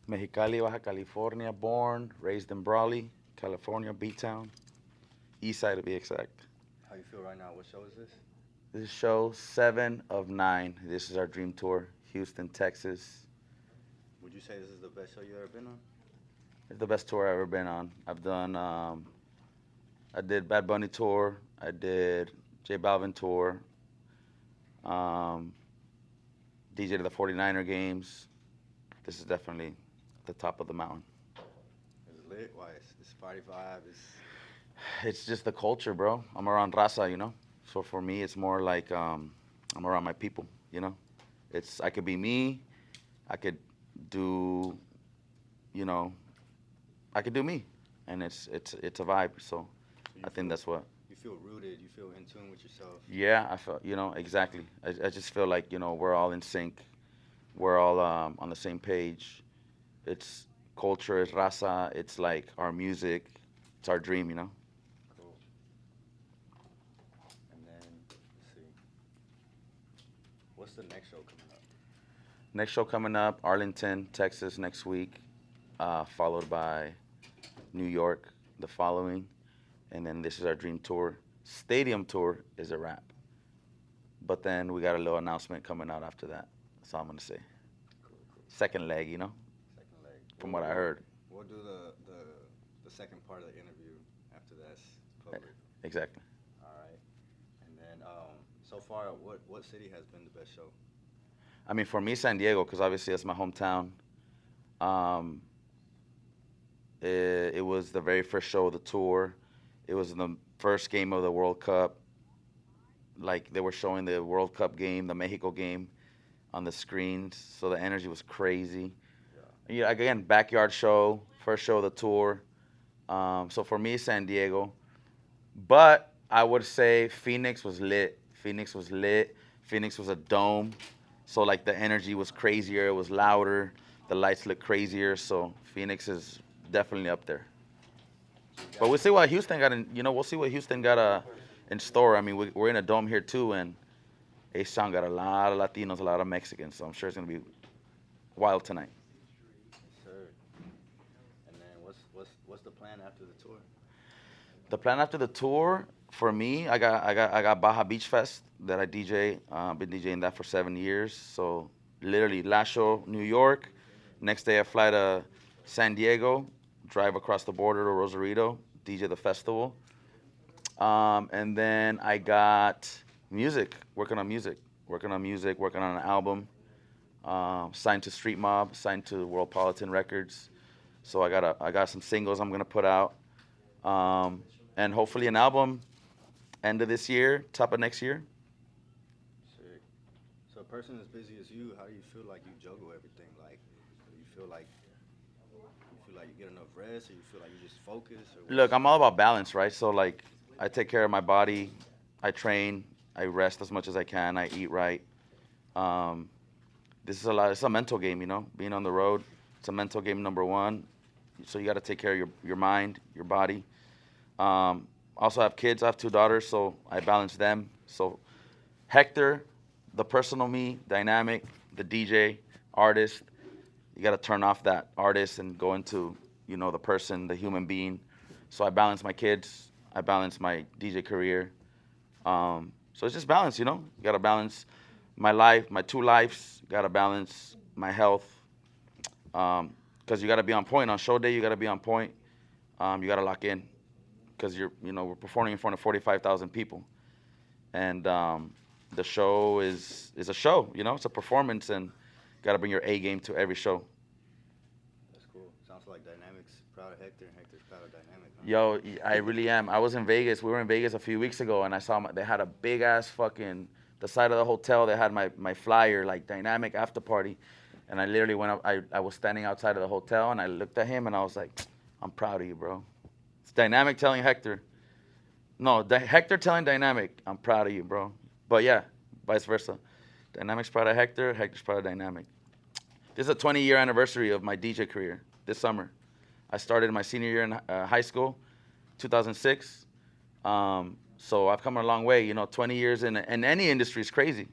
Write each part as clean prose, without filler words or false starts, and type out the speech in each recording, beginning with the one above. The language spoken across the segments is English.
Mexicali, Baja California, born, raised in Brawley, California, B-Town, East Side to be exact. How you feel right now? What show is this? This is show 7 of 9. This is our dream tour, Houston, Texas. Would you say this is the best show you ever been on? It's the best tour I've ever been on. I did Bad Bunny tour, I did J Balvin tour, um, DJ to the 49er games. This is definitely the top of the mountain. It's lit. Why? It's party vibe. It's It's just the culture, bro. I'm around raza, So for me, it's more like I'm around my people, It's I could be me, I could do, you know, I could do me, and it's a vibe. So so I think that's what. you feel rooted. You feel in tune with yourself. Yeah, I feel, exactly. I just feel like we're all in sync. We're all on the same page. It's culture, it's raza, it's like our music, it's our dream. Cool. And then let's see. What's the next show coming up? Next show coming up, Arlington, Texas next week, followed by New York the following, and then this is our dream tour. Stadium tour is a wrap, but then we got a little announcement coming out after that. That's all I'm gonna say. Cool, cool. Second leg, Second leg. from what I heard. We'll do the second part of the interview after that's public. Exactly. All right. And then so far, what city has been the best show? I mean, for me, San Diego, because obviously that's my hometown. Um, it was the very first show of the tour. It was the first game of the World Cup. Like they were showing the World Cup game, the Mexico game, on the screens. So the energy was crazy. Yeah, again, backyard show, first show of the tour. So for me, San Diego. But I would say Phoenix was lit. Phoenix was lit. Phoenix was a dome. So like the energy was crazier. It was louder. The lights looked crazier. So Phoenix is definitely up there. But we'll see what Houston got in. We'll see what Houston got in store. I mean, we're in a dome here too, and A-Sound got a lot of Latinos, a lot of Mexicans. So I'm sure it's gonna be wild tonight. Yes, sir. And then what's the plan after the tour? The plan after the tour for me, I got Baja Beach Fest that I DJ. Been DJing that for 7 years. So literally last show New York. Next day I fly to San Diego, drive across the border to Rosarito, DJ the festival. And then I got music, working on music, working on an album. Signed to Street Mob, signed to World Politan Records. So I got some singles I'm gonna put out, and hopefully an album end of this year, top of next year. Sick. So a person as busy as you, how do you feel like you juggle everything? Like, do you feel like you get enough rest, or you feel like you just focus, or Look, what's? I'm all about balance, right? So like, I take care of my body, I train, I rest as much as I can, I eat right. Um, this is a lot. It's a mental game, Being on the road, it's a mental game number one. So you got to take care of your mind, your body. Also have kids. I have two daughters, so I balance them. So Hector, the personal me, Dynamiq, the DJ, artist. You got to turn off that artist and go into the person, the human being. So I balance my kids. I balance my DJ career. So it's just balance, You got to balance my life, my two lives. Got to balance my health. Because you got to be on point on show day. You got to be on point. You got to lock in because we're performing in front of 45,000 people, and the show is a show. It's a performance, and got to bring your A game to every show. That's cool. Sounds like Dynamics proud of Hector, and Hector's proud of Dynamic, huh? Yo, I really am. I was in Vegas. We were in Vegas a few weeks ago, and I saw they had a big ass fucking the side of the hotel. They had my flyer like Dynamiq after party, and I literally went up. I was standing outside of the hotel, and I looked at him, and I was like, I'm proud of you, bro. It's Dynamiq telling Hector. No, Hector telling Dynamiq, I'm proud of you, bro. But yeah, vice versa. Dynamiq's proud of Hector. Hector's proud of Dynamiq. This is a 20-year anniversary of my DJ career this summer. I started my senior year in high school, 2006. So I've come a long way. 20 years in any industry is crazy. Hmm.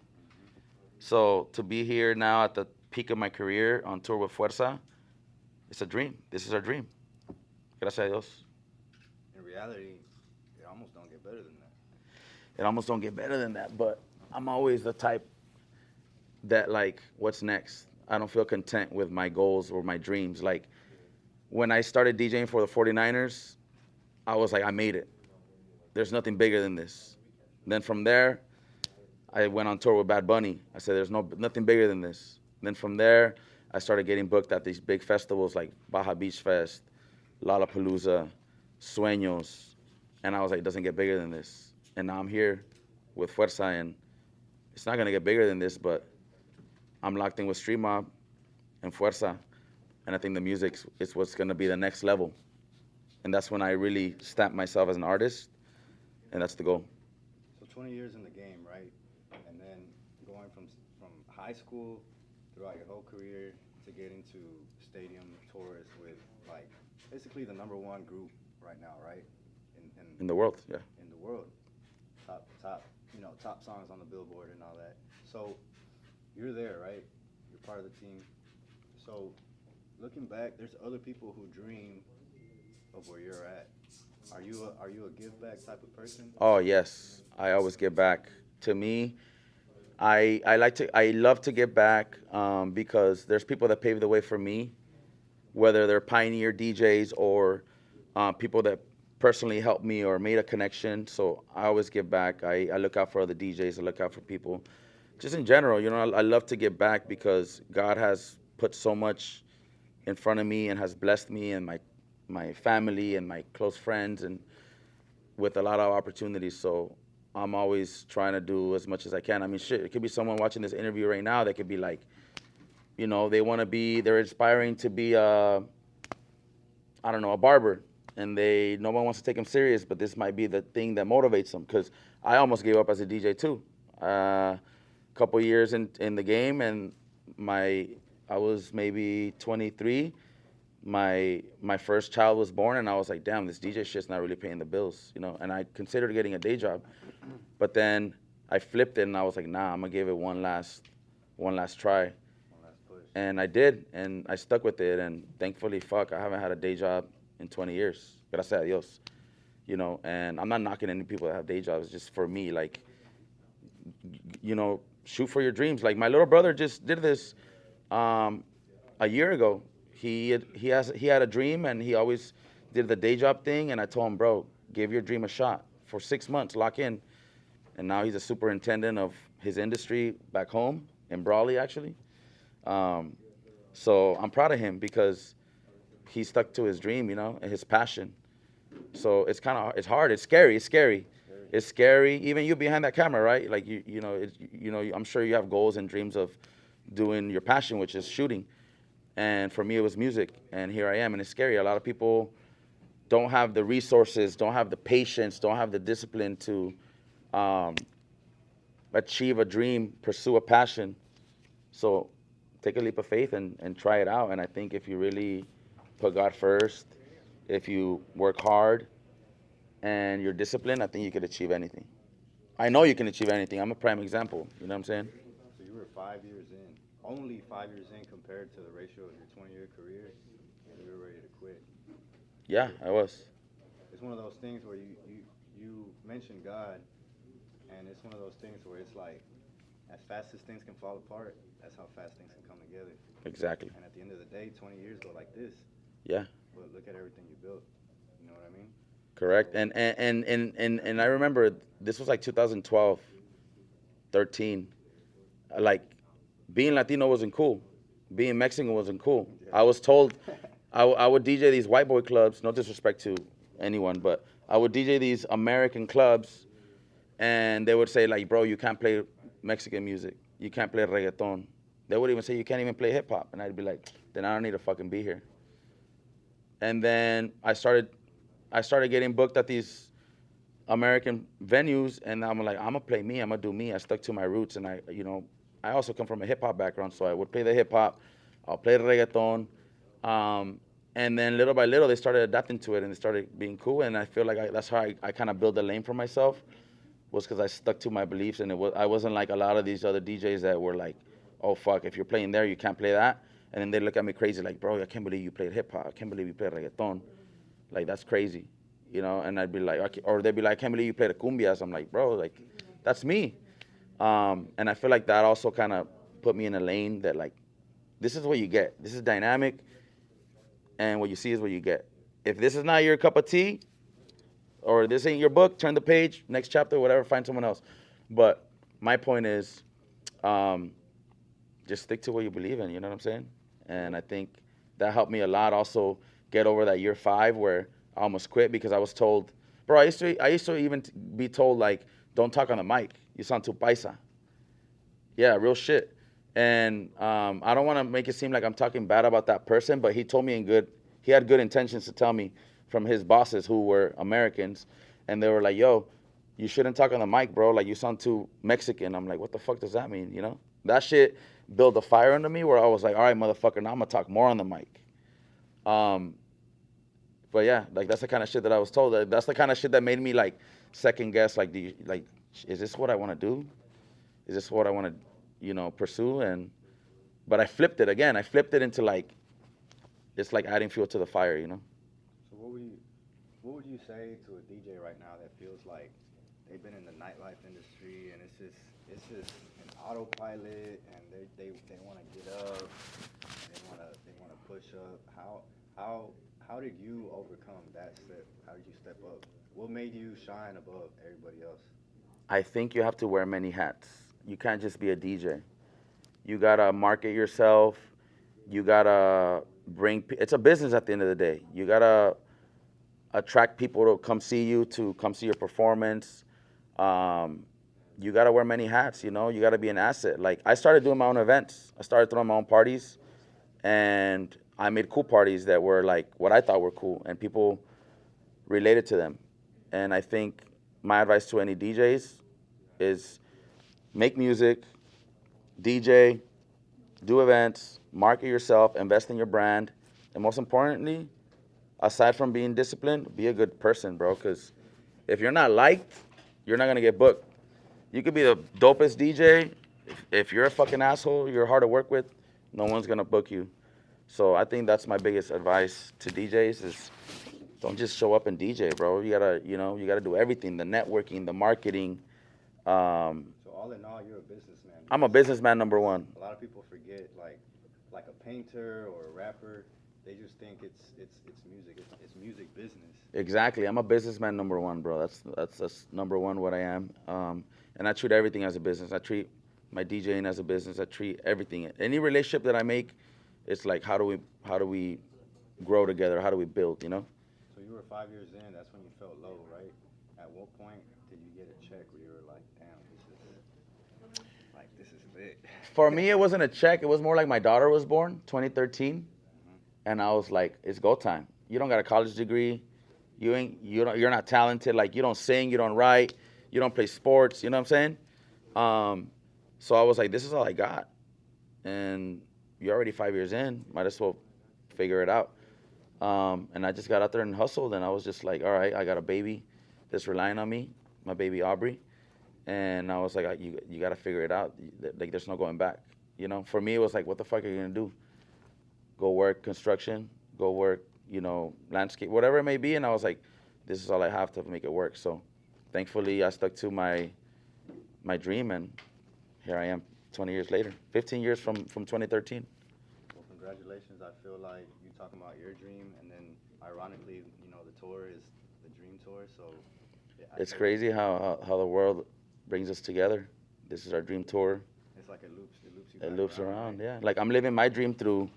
So to be here now at the peak of my career on tour with Fuerza, It's a dream. This is our dream. Gracias a Dios. In reality, it almost don't get better than that. It almost don't get better than that, but I'm always the type that like, what's next? I don't feel content with my goals or my dreams. Like when I started DJing for the 49ers, I was like, I made it. There's nothing bigger than this. Then from there, I went on tour with Bad Bunny. I said, there's nothing bigger than this. Then from there, I started getting booked at these big festivals like Baja Beach Fest, Lollapalooza, Sueños, and I was like, it doesn't get bigger than this. And now I'm here with Fuerza, and it's not gonna get bigger than this, but I'm locked in with Street Mob and Fuerza, and I think the music is what's gonna be the next level. And that's when I really stamp myself as an artist, and that's the goal. So 20 years in the game, right? And then going from high school throughout your whole career to getting to stadium tours with like basically the number one group right now, right? In the world, yeah. In the world, top songs on the Billboard and all that. So you're there, right? You're part of the team. So looking back, there's other people who dream of where you're at. Are you a give back type of person? Oh yes, I always give back. To me, I love to give back because there's people that paved the way for me, whether they're pioneer DJs or people that personally helped me or made a connection. So I always give back. I look out for other DJs. I look out for people. Just in general, I love to give back because God has put so much in front of me and has blessed me and my family and my close friends and with a lot of opportunities. So I'm always trying to do as much as I can. I mean, shit, it could be someone watching this interview right now that could be like, they're aspiring to be a barber, and no one wants to take them serious, but this might be the thing that motivates them, because I almost gave up as a DJ too. Couple years in the game, and I was maybe 23. My first child was born, and I was like, damn, this DJ shit's not really paying the bills, and I considered getting a day job, but then I flipped it, and I was like, nah, I'm gonna give it one last try. And I did, and I stuck with it, and thankfully, I haven't had a day job in 20 years. Gracias a Dios. And I'm not knocking any people that have day jobs. Just for me, like, shoot for your dreams. Like my little brother just did this a year ago. He had a dream, and he always did the day job thing. And I told him, bro, give your dream a shot for 6 months, lock in. And now he's a superintendent of his industry back home in Brawley, actually. So I'm proud of him because he stuck to his dream, and his passion. So it's hard. It's scary. It's scary. Even you behind that camera, right? Like I'm sure you have goals and dreams of doing your passion, which is shooting. And for me, it was music. And here I am, and it's scary. A lot of people don't have the resources, don't have the patience, don't have the discipline to achieve a dream, pursue a passion. So take a leap of faith and try it out. And I think if you really put God first, if you work hard and you're disciplined, I think you could achieve anything. I know you can achieve anything. I'm a prime example. You know what I'm saying? So you were 5 years in, only 5 years in compared to the ratio of your 20-year career, and you were ready to quit. Yeah, I was. It's one of those things where you mentioned God, and it's one of those things where it's like, as fast as things can fall apart, that's how fast things can come together. Exactly. And at the end of the day, 20 years go like this. Yeah. But look at everything you built. You know what I mean? Correct. And I remember this was like 2012, 13. Like being Latino wasn't cool. Being Mexican wasn't cool. Yeah. I was told I would DJ these white boy clubs, no disrespect to anyone, but I would DJ these American clubs, and they would say like, bro, you can't play Mexican music. You can't play reggaeton. They would even say you can't even play hip hop. And I'd be like, then I don't need to fucking be here. And then I started getting booked at these American venues, and I'm like, I'm gonna play me, I'm gonna do me. I stuck to my roots, and I also come from a hip hop background, so I would play the hip hop, I'll play the reggaeton, and then little by little they started adapting to it, and it started being cool. And I feel like that's how I kind of built a lane for myself, was because I stuck to my beliefs, and I wasn't like a lot of these other DJs that were like, oh fuck, if you're playing there, you can't play that. And then they look at me crazy, like, bro, I can't believe you played hip hop. I can't believe you played reggaeton. Like, that's crazy, And I'd be like, or they'd be like, I can't believe you played a cumbias. I'm like, bro, like, that's me. And I feel like that also kind of put me in a lane that, like, this is what you get. This is Dynamiq, and what you see is what you get. If this is not your cup of tea, or this ain't your book, turn the page, next chapter, whatever, find someone else. But my point is, just stick to what you believe in, you know what I'm saying? And I think that helped me a lot also get over that year 5 where I almost quit because I was told, bro, I used to even be told, like, don't talk on the mic. You sound too paisa. Yeah, real shit. And I don't want to make it seem like I'm talking bad about that person, but he told me he had good intentions to tell me from his bosses who were Americans. And they were like, yo, you shouldn't talk on the mic, bro. Like, you sound too Mexican. I'm like, what the fuck does that mean, That shit built a fire under me where I was like, all right, motherfucker, now I'm going to talk more on the mic. But yeah, like, that's the kind of shit that I was told. That's the kind of shit that made me, like, second guess, like, is this what I want to do? Is this what I want to, pursue? But I flipped it again. I flipped it into, like, it's like adding fuel to the fire, So what would you say to a DJ right now that feels like they've been in the nightlife industry and it's just an autopilot and they want to get up, and they want to push up. How did you overcome that step? How did you step up? What made you shine above everybody else? I think you have to wear many hats. You can't just be a DJ. You gotta market yourself. You gotta it's a business at the end of the day. You gotta attract people to come see you, to come see your performance. You gotta wear many hats, You gotta be an asset. Like, I started doing my own events. I started throwing my own parties, and I made cool parties that were like what I thought were cool, and people related to them. And I think my advice to any DJs is make music, DJ, do events, market yourself, invest in your brand, and most importantly, aside from being disciplined, be a good person, bro. Because if you're not liked, you're not gonna get booked. You could be the dopest DJ. If you're a fucking asshole, you're hard to work with, no one's gonna book you. So I think that's my biggest advice to DJs is don't just show up and DJ, bro. You gotta do everything, the networking, the marketing. So all in all, you're a businessman. I'm a businessman number one. A lot of people forget, like a painter or a rapper, they just think it's music. It's music business. Exactly. I'm a businessman number one, bro. That's number one what I am. And I treat everything as a business. I treat my DJing as a business. I treat everything. Any relationship that I make, it's like how do we grow together? How do we build? So you were 5 years in. That's when you felt low, right? At what point did you get a check where you were like, damn, this is lit? For me, it wasn't a check. It was more like my daughter was born, 2013, and I was like, it's go time. You don't got a college degree. You're not talented. Like, you don't sing, you don't write, you don't play sports. You know what I'm saying? So I was like, this is all I got, and you're already 5 years in. Might as well figure it out. And I just got out there and hustled, and I was just like, all right, I got a baby that's relying on me, my baby Aubrey, and I was like, you got to figure it out. Like, there's no going back. For me, it was like, what the fuck are you gonna do? Go work construction, go work, landscape, whatever it may be. And I was like, this is all I have to make it work. So thankfully, I stuck to my dream, and here I am 20 years later, 15 years from 2013. Well, congratulations. I feel like you talking about your dream, and then ironically, the tour is the dream tour. So it's crazy how the world brings us together. This is our dream tour. It's like it loops you It back loops around, right? yeah. Like, I'm living my dream through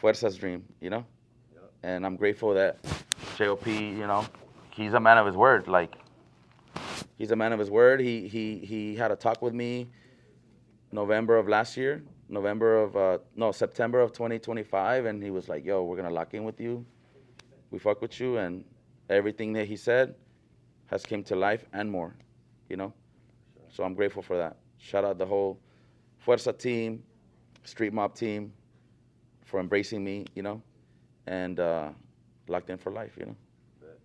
Fuerza's dream, Yep. And I'm grateful that JOP, he's a man of his word. Like, he's a man of his word. He had a talk with me September of 2025, and he was like, yo, we're gonna lock in with you. We fuck with you, and everything that he said has came to life and more, Sure. So I'm grateful for that. Shout out the whole Fuerza team, Street Mob team for embracing me, and locked in for life,